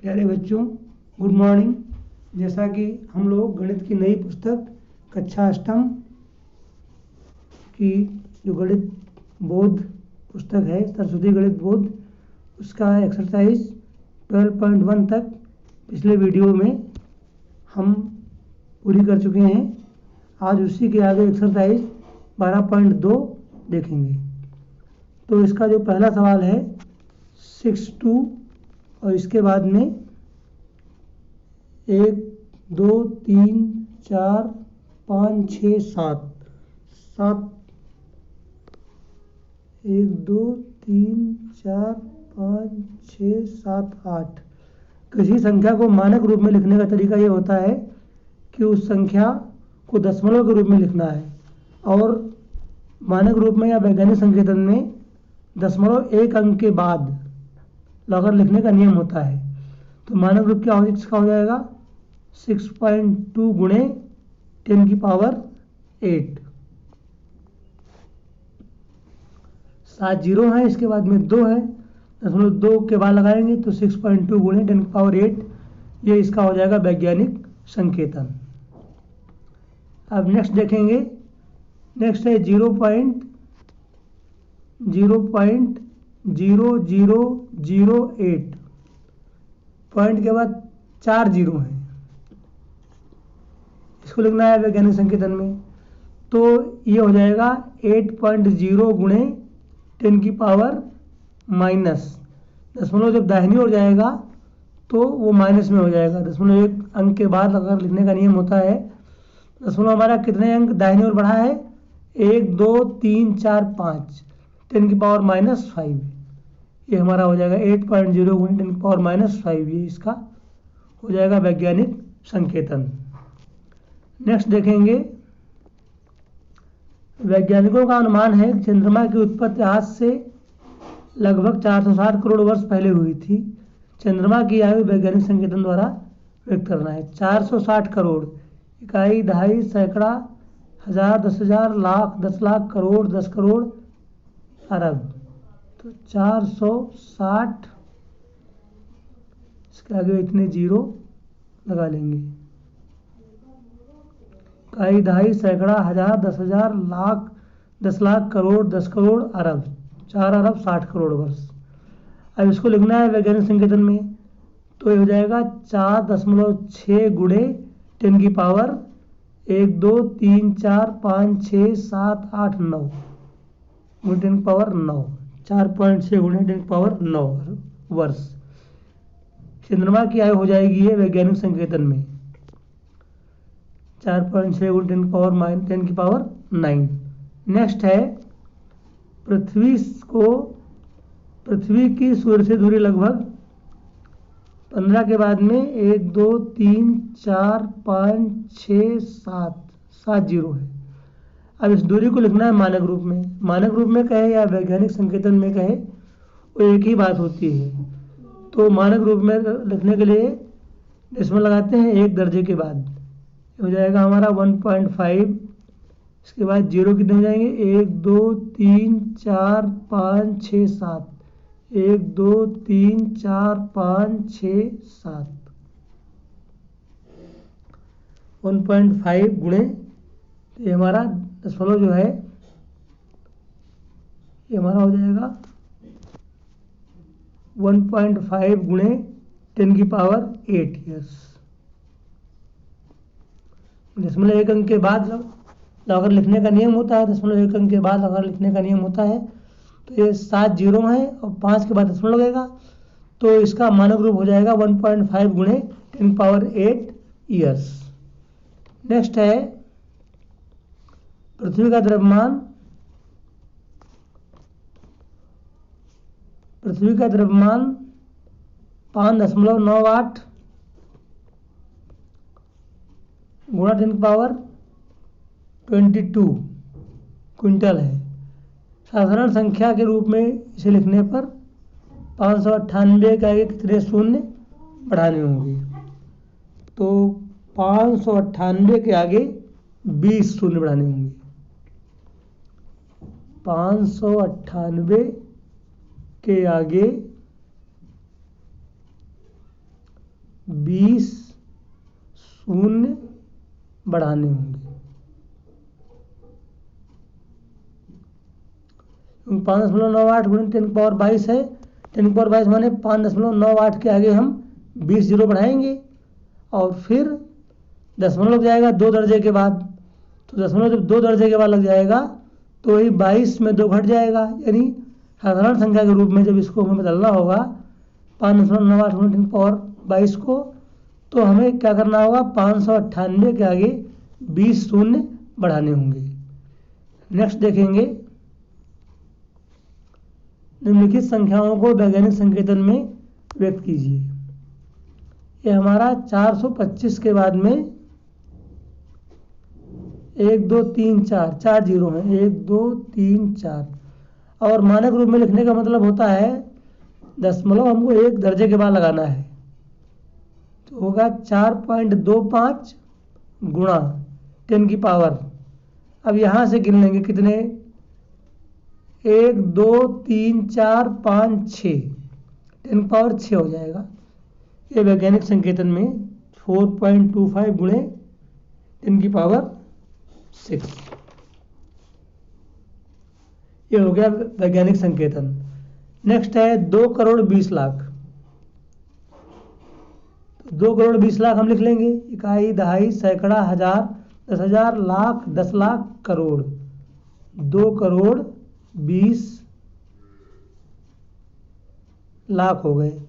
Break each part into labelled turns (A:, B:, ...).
A: प्यारे बच्चों, good morning. जैसा कि हम लोग गणित की नई पुस्तक कक्षा अष्टम की जो गणित बोध पुस्तक है, सरस्वती गणित बोध, उसका एक्सरसाइज 12.1 तक पिछले वीडियो में हम पूरी कर चुके हैं। आज उसी के आगे एक्सरसाइज 12.2 देखेंगे। तो इसका जो पहला सवाल है 6(2) और इसके बाद में 1 2 3 4 5 6 7 1 2 3 4 5 6 7 8। किसी संख्या को मानक रूप में लिखने का तरीका ये होता है कि उस संख्या को दशमलव के रूप में लिखना है, और मानक रूप में या वैज्ञानिक संकेतन में दशमलव एक अंक के बाद लॉगर लिखने का नियम होता है। तो मानक रूप क्या इसका हो जाएगा 6.2 गुणे 10 की पावर 8। 7 जीरो है, इसके बाद में 2 है, दशमलव 2 के बाद लगाएंगे तो 6.2 गुणे 10 की पावर 8, ये इसका हो जाएगा वैज्ञानिक संकेतन। अब नेक्स्ट देखेंगे। नेक्स्ट है 0.0008। पॉइंट के बाद 4 जीरो हैं, इसको लिखना है वैज्ञानिक संकेतन में। तो ये हो जाएगा 8.0 गुणे 10 की पावर माइनस, दशमलव जब दाहिनी ओर जाएगा तो वो माइनस में हो जाएगा। दशमलव एक अंक के बाद अगर लिखने का नियम होता है, दशमलव हमारा कितने अंक दाहिनी ओर बढ़ा है 1 2 3 4 5, 10 की पावर -5, ये हमारा हो जाएगा 8.0 गुणे 10 की पावर -5, ये इसका हो जाएगा वैज्ञानिक संकेतन। नेक्स्ट देखेंगे। वैज्ञानिकों का अनुमान है कि चंद्रमा की उत्पत्ति आज से लगभग 460 करोड़ वर्ष पहले हुई थी। चंद्रमा की आयु वैज्ञानिक संकेतन द्वारा व्यक्त करना है। 460 करोड़, इकाई, दहाई, सैकड़ा, हजार, 10,000, लाख, 10 लाख, करोड़, 10 करोड़, अरब। तो 460, इसके आगे इतने जीरो लगा लेंगे। इकाई, दहाई, सैकड़ा, हजार, 10,000, लाख, 10 लाख, करोड़, 10 करोड़, अरब। 4 अरब 60 करोड़ वर्ष। अब इसको लिखना है वैज्ञानिक संकेतन में, तो ये हो जाएगा 4.6 गुणे 10 की पावर 1 2 3 4 5 6 7 8 9 गुणे 10 की पावर 9। 4.6 गुणे 10 की पावर 9 वर्ष चंद्रमा की आयु हो जाएगी ये वैज्ञानिक संकेतन में। 4.6 गुणे 10 की पावर 9। नेक्स्ट है पृथ्वी की सूर्य से दूरी लगभग 15 के बाद में 1 2 3 4 5 6 7 जीरो है। अब इस दूरी को लिखना है मानक रूप में। मानक रूप में कहे या वैज्ञानिक संकेतन में कहे, वो एक ही बात होती है। तो मानक रूप में लिखने के लिए डेसिमल लगाते हैं एक दर्जे के बाद, हो जाएगा हमारा 1.5। इसके बाद जीरो कितने हो जाएंगे 1 2 3 4 5 6 7, 1 2 3 4 5 6 7, 1.5 गुणे, ये हमारा दशमलव जो है ये हमारा हो जाएगा 1.5 गुणे 10 की पावर 8 ईयर्स। दशमलव एक अंक के बाद लॉगर लिखने का नियम होता है। दशमलव एक अंक के बाद लॉगर लिखने का नियम होता है। तो ये 7 जीरो है और 5 के बाद दशमलव लगेगा, तो इसका मानक रूप हो जाएगा 1.5 गुणे 10 की पावर 8 ईयर्स। नेक्स्ट है पृथ्वी का द्रव्यमान 5.98 गुणा 10 की पावर 22 क्विंटल है। साधारण संख्या के रूप में इसे लिखने पर 598 के आगे कितने शून्य बढ़ाने होंगे, तो 598 के आगे 20 शून्य बढ़ाने होंगे। 598 के आगे 20 शून्य बढ़ाने होंगे। 5.98 गुणित 10⁻22 है। 10⁻22 माने 5.98 के आगे हम 20 जीरो बढ़ाएंगे और फिर दशमलव जाएगा 2 दर्जे के बाद। तो दशमलव जब 2 दर्जे के बाद लग जाएगा तो वही 22 में 2 घट जाएगा, यानी साधारण संख्या के रूप में जब इसको हमें बदलना होगा 5.98 गुणित 10⁻22 को, तो हमें क्या करना होगा, 598 के आगे 20 शून्य बढ़ाने होंगे। नेक्स्ट देखेंगे, निम्नलिखित संख्याओं को वैज्ञानिक संकेतन में व्यक्त कीजिए। ये हमारा 425 के बाद में 1 2 3 4 4 जीरो हैं, 1 2 3 4, और मानक रूप में लिखने का मतलब होता है दशमलव हमको 1 दर्जे के बाद लगाना है, तो होगा 4.25 गुणा 10 की पावर। अब यहाँ से गिन लेंगे कितने, 1 2 3 4 5 6, 10 पावर 6 हो जाएगा। ये वैज्ञानिक संकेतन में 4.25 गुणे 10 की पावर 6, ये हो गया वैज्ञानिक संकेतन। नेक्स्ट है 2 करोड़ 20 लाख। 2 करोड़ 20 लाख हम लिख लेंगे, इकाई, दहाई, सैकड़ा, हजार, 10,000, लाख, 10 लाख, करोड़। 2 करोड़ 20 लाख हो गए।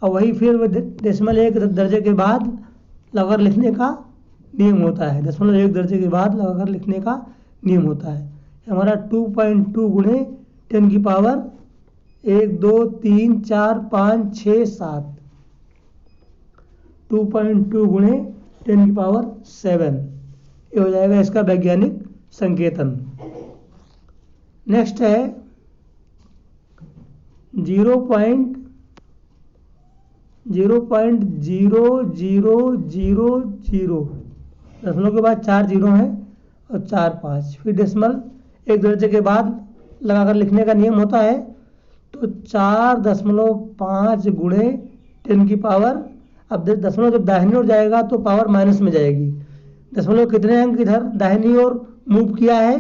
A: और वही फिर डेसिमल 1 दर्जे के बाद लगाकर लिखने का नियम होता है, दशमलव 1 दर्जे के बाद लगाकर लिखने का नियम होता है। हमारा 2.2 गुणे 10 की पावर 1 2 3 4 5 6 7, 2.2 गुणे 10 की पावर 7, ये हो जाएगा इसका वैज्ञानिक संकेतन। नेक्स्ट है 0.000000, दशमलव के बाद 4 जीरो हैं और 4 5, फिर डेसिमल 1 दर्जे के बाद लगाकर लिखने का नियम होता है, तो 4.5 गुणे 10 की पावर, अब दशमलव जब दाहिनी ओर जाएगा तो पावर माइनस में जाएगी। दशमलव कितने अंक इधर दाहिनी ओर मूव किया है,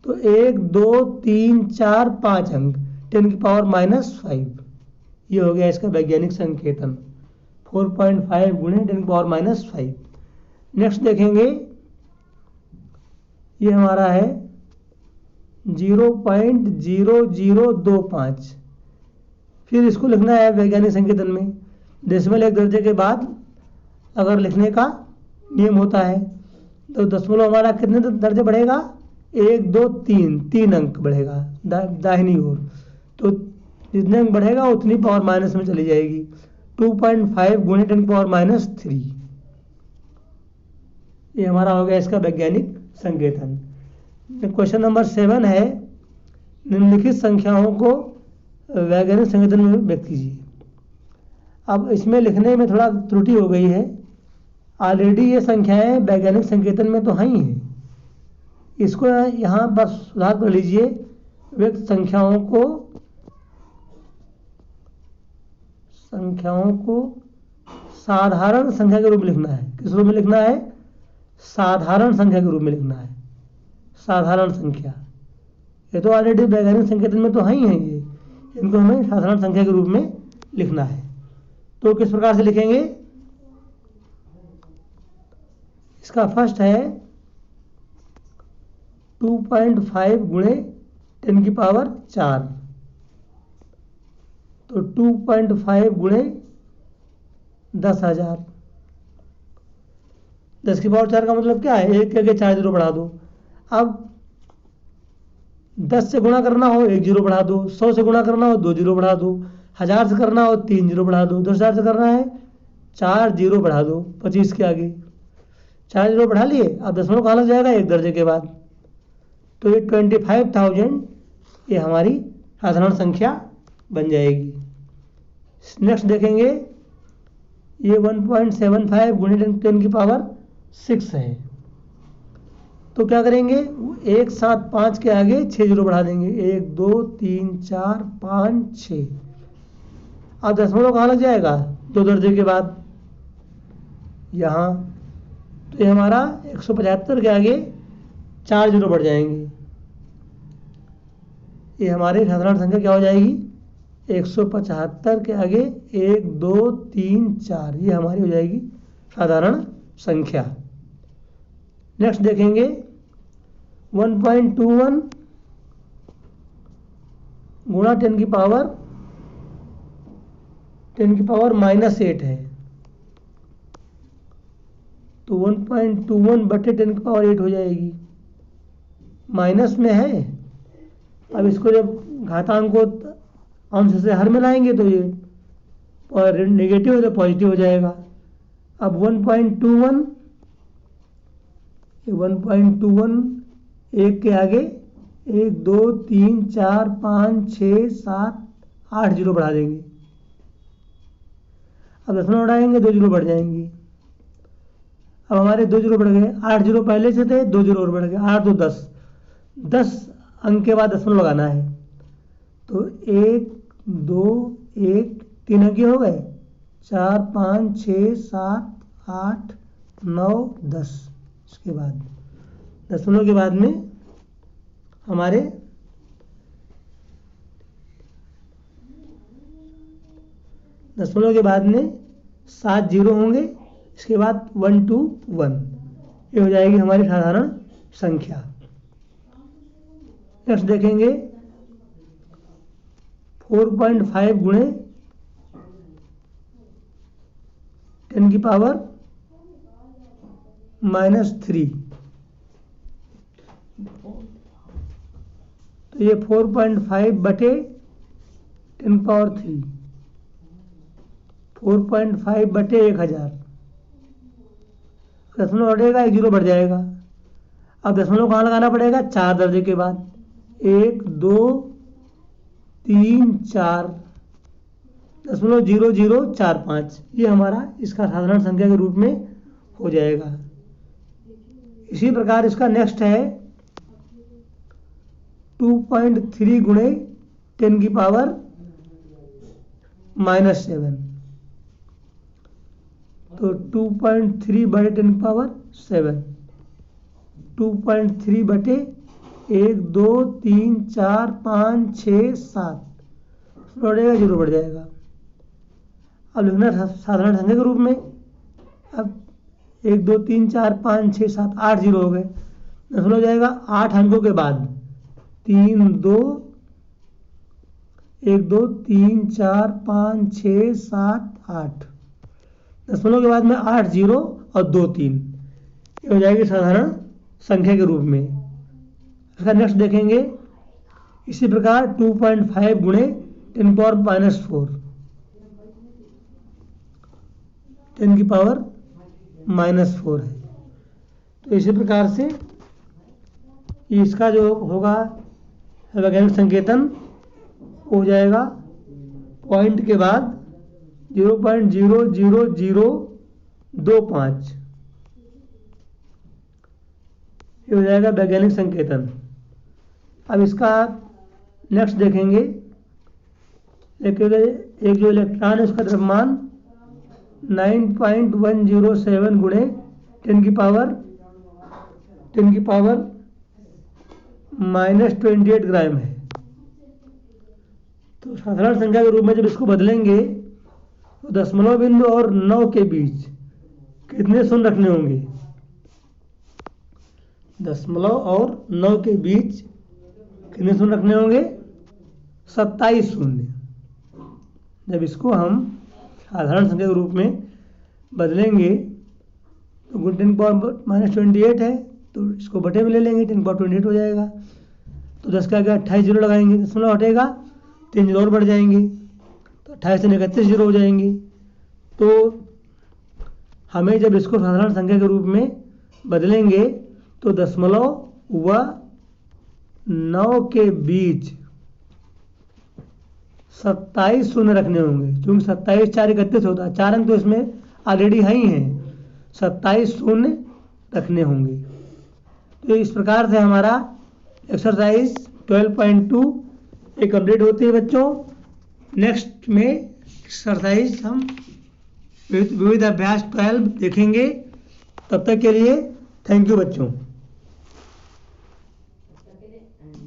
A: तो 1 2 3 4 5 अंक, 10 की पावर -5, ये हो गया इसका वैज्ञानिक संकेतन, 4.5 गुणे 10 की पावर -5। नेक्स्ट देखेंगे, ये हमारा है 0.0025, फिर इसको लिखना है वैज्ञानिक संकेतन में, डेसिमल 1 दर्जे के बाद अगर लिखने का नियम होता है, तो दशमलव हमारा कितने दर्जे बढ़ेगा, 1 2 3, 3 अंक बढ़ेगा दाहिनी ओर, तो जितने अंक बढ़ेगा उतनी पावर माइनस में चली जाएगी। 2.5 गुणे 10 की पावर -3, ये हमारा हो गया इसका वैज्ञानिक संकेतन। क्वेश्चन नंबर 7 है, निम्नलिखित संख्याओं को वैज्ञानिक संकेतन में व्यक्त कीजिए। अब इसमें लिखने में थोड़ा त्रुटि हो गई है, ऑलरेडी ये संख्याएं वैज्ञानिक संकेतन में तो हैं ही हैं, इसको यहाँ बस सुधार कर लीजिए, व्यक्त संख्याओं को साधारण संख्या के रूप में लिखना है। किस रूप में लिखना है, साधारण संख्या के रूप में लिखना है, साधारण संख्या। ये तो ऑलरेडी वैज्ञानिक संकेतन में तो है ही है, ये इनको हमें साधारण संख्या के रूप में लिखना है। तो किस प्रकार से लिखेंगे, इसका फर्स्ट है 2.5 गुणे 10 की पावर 4, तो 2.5 गुणे 10,000, 10 की पावर 4 का मतलब क्या है, 1 के आगे 4 जीरो बढ़ा दो। अब 10 से गुणा करना हो 1 जीरो बढ़ा दो, 100 से गुणा करना हो 2 जीरो बढ़ा दो, 1000 से करना हो 3 जीरो बढ़ा दो, 10,000 से करना है 4 जीरो बढ़ा दो, 25 के आगे 4 जीरो बढ़ा लिए। अब दशमलव कहाँ लग जाएगा, 1 दर्जे के बाद, तो ये 25,000 ये हमारी साधारण संख्या बन जाएगी। नेक्स्ट देखेंगे, ये 1.75 गुणे 10 की पावर 6 है, तो क्या करेंगे, 1 7 5 के आगे 6 जीरो बढ़ा देंगे, 1 2 3 4 5 6। अब दशमलव कहाँ लग जाएगा, 2 दर्जे के बाद, यहाँ, तो ये हमारा 175 के आगे 4 जीरो बढ़ जाएंगे। ये हमारी साधारण संख्या क्या हो जाएगी? 175 के आगे 1 2 3 4, ये हमारी हो जाएगी साधारण संख्या। नेक्स्ट देखेंगे 1.21 गुणा 10 की पावर -8 है, तो 1.21 बटे 10 की पावर 8 हो जाएगी। माइनस में है, अब इसको जब घातांक को अंश से हर में लाएंगे तो ये नेगेटिव है तो पॉजिटिव हो जाएगा। अब 1.21 1 के आगे 1 2 3 4 5 6 7 8 जीरो बढ़ा देंगे। अब दशमलव उड़ाएंगे 2 जीरो बढ़ जाएंगी। अब हमारे 2 जीरो बढ़ गए, 8 जीरो पहले से थे, 2 जीरो और बढ़ गए, 8 2 10 अंक के बाद दशमलव लगाना है, तो 1 2 1 3 अंक हो गए, 4 5 6 7 8 9 10। इसके बाद दशमलव के बाद में हमारे दशमलव के बाद में 7 जीरो होंगे, इसके बाद 1 2 1, ये हो जाएगी हमारी साधारण संख्या। नेक्स्ट देखेंगे 4.5 गुणे 10 की पावर -3, तो ये 4.5 बटे 10 की पावर 3, 4.5 बटे 1000, दशमलव बढ़ेगा 1 जीरो बढ़ जाएगा। अब दशमलव कहाँ लगाना पड़ेगा? 4 दर्जे के बाद, 1 2 3 4 दशमलव 0 0 4 5, ये हमारा इसका साधारण संख्या के रूप में हो जाएगा। इसी प्रकार इसका नेक्स्ट है 2.3 गुणे 10 की पावर -7, तो 2.3 बटे 10 की पावर 7, 2.3 बटे 1 2 3 4 5 6 7, बढ़ेगा 0 बढ़ जाएगा। अब लिखना साधारण संख्या के रूप में, अब 1 2 3 4 5 6 7 8 जीरो हो गए, दशमलव हो जाएगा 8 अंकों के बाद, 3 2 1 2 3 4 5 6 7 8, दशमलव के बाद में 8 जीरो और 2 3, ये हो जाएगी साधारण संख्या के रूप में। इसका नेक्स्ट देखेंगे इसी प्रकार 2.5 गुणे 10 की पावर -4, 10 की पावर -4 है, तो इसी प्रकार से इसका जो होगा वैज्ञानिक संकेतन हो जाएगा पॉइंट के बाद 0.00025, ये हो जाएगा वैज्ञानिक संकेतन। अब इसका नेक्स्ट देखेंगे, एक जो इलेक्ट्रॉन है उसका द्रव्यमान 9.107 गुणे 10 की पावर -28 ग्राम है, तो साधारण संख्या के रूप में जब इसको बदलेंगे तो दशमलव बिंदु और 9 के बीच कितने शून्य रखने होंगे? दशमलव और 9 के बीच कितने शून्य रखने होंगे? 27 शून्य। जब इसको हम साधारण संख्या के रूप में बदलेंगे तो 10 की पावर -28 है, तो इसको बटे में ले लेंगे, 10 की पावर 28 हो जाएगा, तो 10 के आगे 28 जीरो लगाएंगे, दशमलव हटेगा, 3 जीरो और बढ़ जाएंगे, तो 28 से 31 जीरो हो जाएंगे। तो हमें जब इसको साधारण संख्या के रूप में बदलेंगे तो दशमलव व 9 के बीच 27 शून्य रखने होंगे, क्योंकि 27 4 31 होता है, 4 अंक तो इसमें ऑलरेडी है ही हैं, 27 शून्य रखने होंगे। तो इस प्रकार से हमारा एक्सरसाइज 12.2 कंप्लीट होती है बच्चों। नेक्स्ट में एक्सरसाइज हम विविध अभ्यास 12 देखेंगे। तब तक के लिए थैंक यू बच्चों।